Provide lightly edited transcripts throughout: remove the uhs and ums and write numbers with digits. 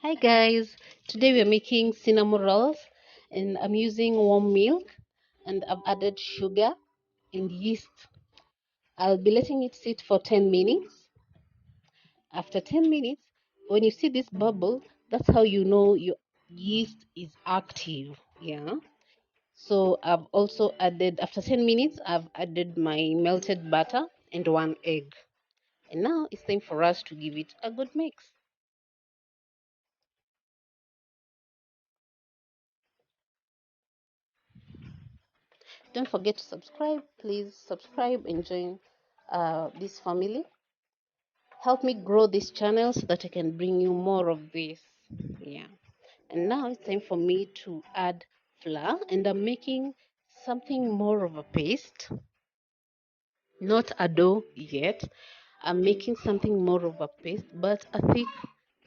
Hi guys, today we are making cinnamon rolls and I'm using warm milk and I've added sugar and yeast. I'll be letting it sit for 10 minutes. After 10 minutes, when you see this bubble, that's how you know your yeast is active. Yeah. So I've also added, after 10 minutes, I've added my melted butter and one egg. And now it's time for us to give it a good mix. Don't forget to subscribe. Please subscribe and join this family. Help me grow this channel so that I can bring you more of this. Yeah. And now it's time for me to add flour, and I'm making something more of a paste, not a dough yet. I'm making something more of a paste, but a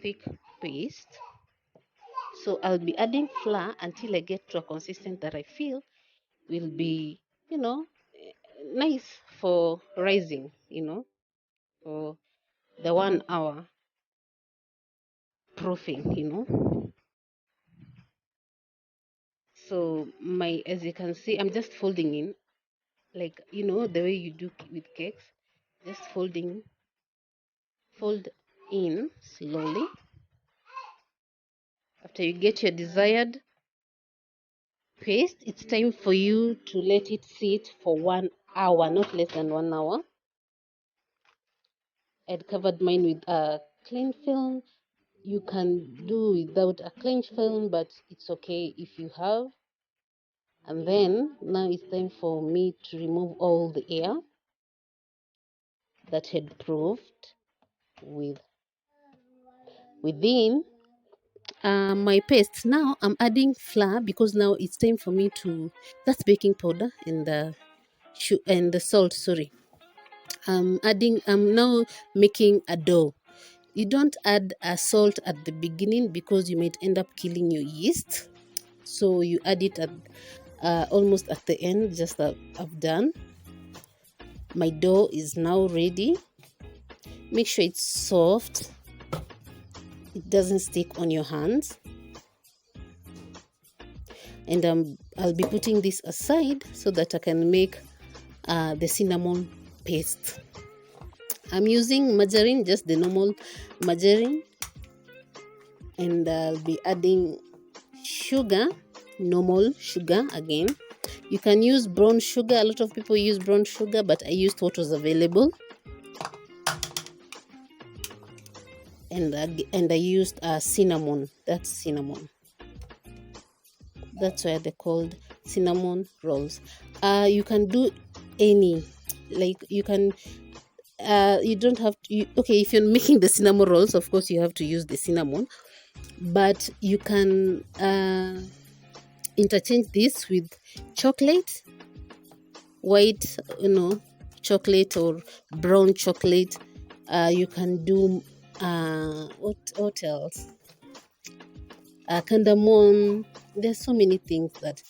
thick paste. So I'll be adding flour until I get to a consistent that I feel will be, nice for rising, for the 1 hour proofing. So as you can see, I'm just folding in, like, the way you do with cakes, just fold in slowly. After you get your desired paste, it's time for you to let it sit for 1 hour, not less than 1 hour. I'd covered mine with a cling film. You can do without a cling film, but it's okay if you have. And then now it's time for me to remove all the air that had proved within my paste. Now I'm adding flour because now it's time for me to, that's baking powder and the salt. Sorry, I'm now making a dough. You don't add a salt at the beginning because you might end up killing your yeast. So you add it at almost at the end. Just that I've done. My dough is now ready. Make sure it's soft. It doesn't stick on your hands. And I'll be putting this aside so that I can make the cinnamon paste. I'm using margarine, just the normal margarine. And I'll be adding sugar, normal sugar again. You can use brown sugar. A lot of people use brown sugar, but I used what was available. And I used cinnamon. That's cinnamon. That's why they're called cinnamon rolls. You can do any, like you can. You don't have to. Okay, if you're making the cinnamon rolls, of course you have to use the cinnamon, but you can interchange this with chocolate, white, chocolate or brown chocolate. You can do what else? Cardamom. There's so many things that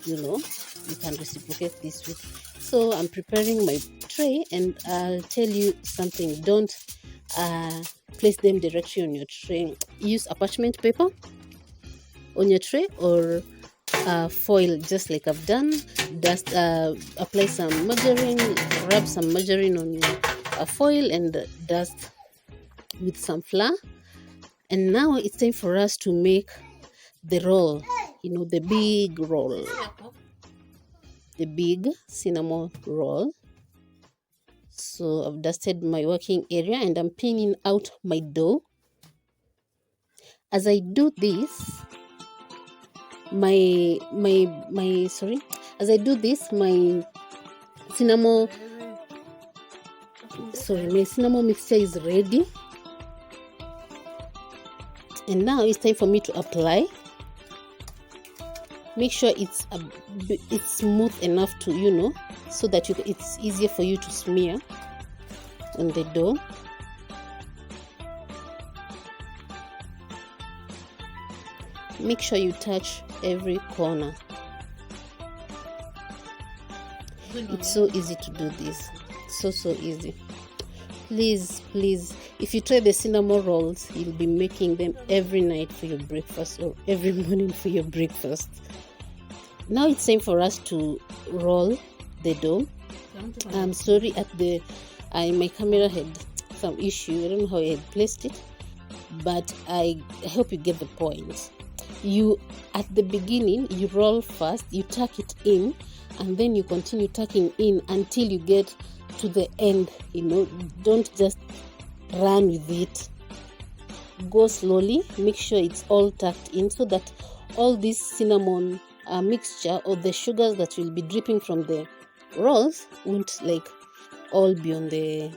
you can reciprocate this with. So I'm preparing my tray, and I'll tell you something. Don't place them directly on your tray. Use a parchment paper on your tray, or foil, just like I've done. Just apply some margarine, rub some margarine on your foil, and dust with some flour. And now it's time for us to make the roll, the big roll, the big cinnamon roll. So I've dusted my working area and I'm pinning out my dough. As I do this, my cinnamon mixture is ready. And now it's time for me to apply. Make sure it's smooth enough to, so that it's easier for you to smear on the dough. Make sure you touch every corner. It's so easy to do this. So easy. Please If you try the cinnamon rolls, you'll be making them every night for your breakfast or every morning for your breakfast. Now it's time for us to roll the dough. I'm sorry, my camera had some issue. I don't know how I had placed it, but I hope you get the point. At the beginning, you roll first, you tuck it in, and then you continue tucking in until you get to the end. Don't just run with it. Go slowly. Make sure it's all tucked in so that all this cinnamon mixture or the sugars that will be dripping from the rolls won't all be on the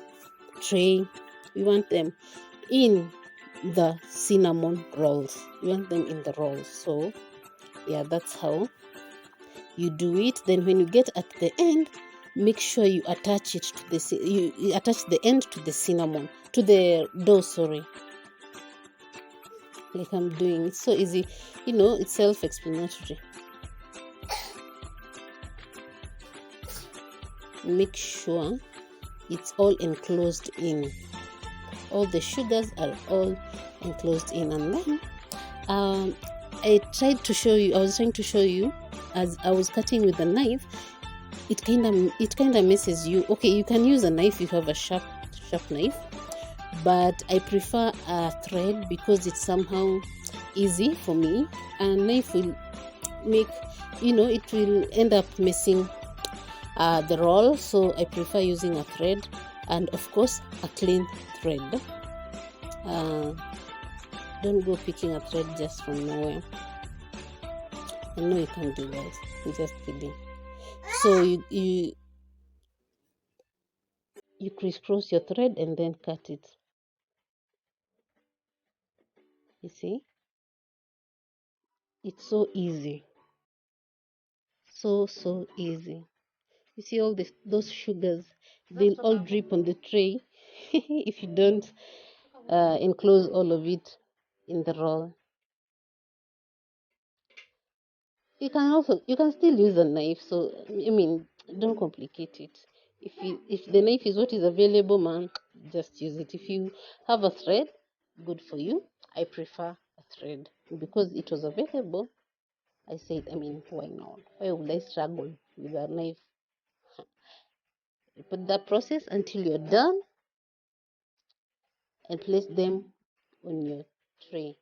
tray. We want them in the cinnamon rolls. You want them in the rolls. So yeah, that's how you do it. Then when you get at the end, make sure you attach it to you attach the end to the cinnamon, to the dough, sorry, like I'm doing. It's so easy, it's self-explanatory. Make sure it's all enclosed in. All the sugars are all enclosed in. And then I was trying to show you as I was cutting with the knife. It kind of messes you. Okay, you can use a knife if you have a sharp knife, but I prefer a thread because it's somehow easy for me. A knife will make, it will end up messing the roll, so I prefer using a thread, and of course a clean thread. Don't go picking a thread just from nowhere. I know you can do that. I'm just kidding. So you crisscross your thread and then cut it. You see, it's so easy, so easy. You see all those sugars, they'll all drip on the tray if you don't enclose all of it in the roll. You can still use a knife. So don't complicate it. If the knife is what is available, man, just use it. If you have a thread, good for you. I prefer a thread because it was available. I said, why not? Why would I struggle with a knife? Repeat that process until you're done and place them on your tray.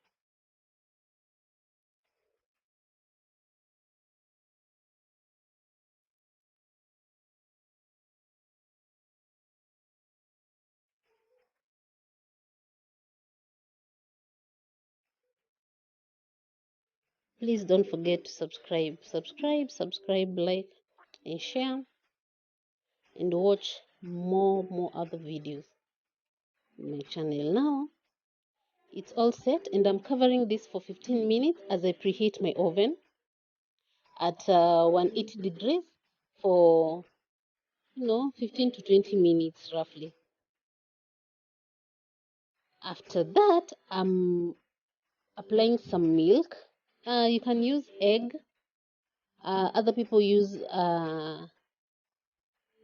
Please don't forget to subscribe, like, and share, and watch more other videos on my channel. Now it's all set, and I'm covering this for 15 minutes as I preheat my oven at 180 degrees for 15 to 20 minutes roughly. After that, I'm applying some milk. You can use egg. Other people use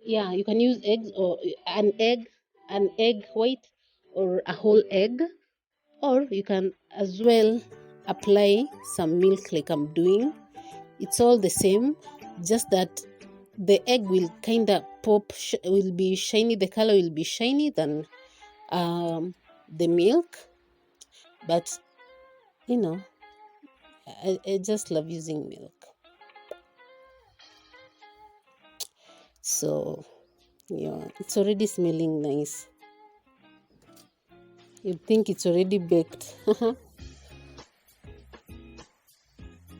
you can use eggs, or an egg white, or a whole egg, or you can as well apply some milk like I'm doing. It's all the same, just that the egg will kind of pop, will be shiny, the color will be shiny than the milk. But I just love using milk. So yeah, it's already smelling nice. You'd think it's already baked.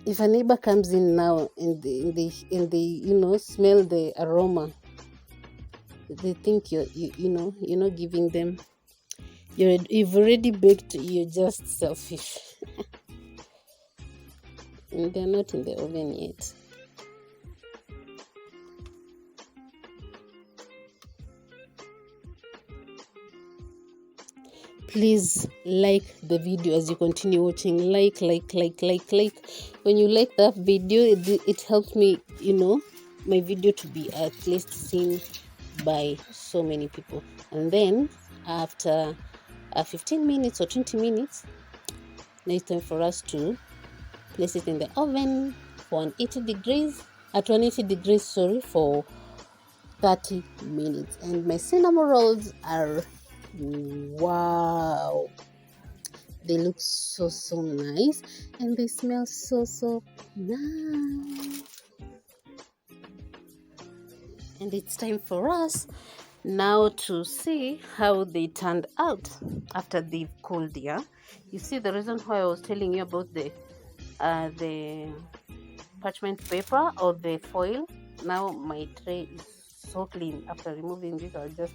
If a neighbor comes in now and they smell the aroma, they think you're not giving them. You've already baked. You're just selfish. And they're not in the oven yet. Please like the video as you continue watching. Like. When you like that video, it helps me, my video to be at least seen by so many people. And then after 15 minutes or 20 minutes. Now it's time for us to place it in the oven for 180 degrees, sorry, for 30 minutes. And my cinnamon rolls are, wow, they look so nice, and they smell so nice. And it's time for us now to see how they turned out after they've cooled. Yeah, you see, the reason why I was telling you about the parchment paper or the foil. Now my tray is so clean. After removing this, I'll just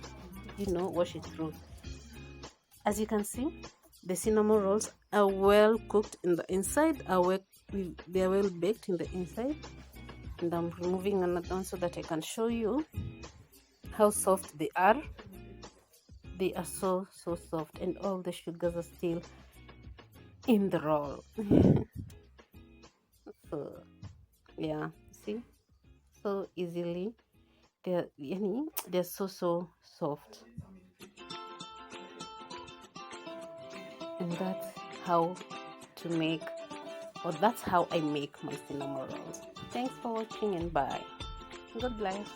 wash it through. As you can see, the cinnamon rolls are well cooked in the inside, they are well baked in the inside. And I'm removing another one so that I can show you how soft they are. They are so soft, and all the sugars are still in the roll. So yeah, see, so easily they're so soft. And that's how I make my cinnamon rolls. Thanks for watching, and bye. God bless.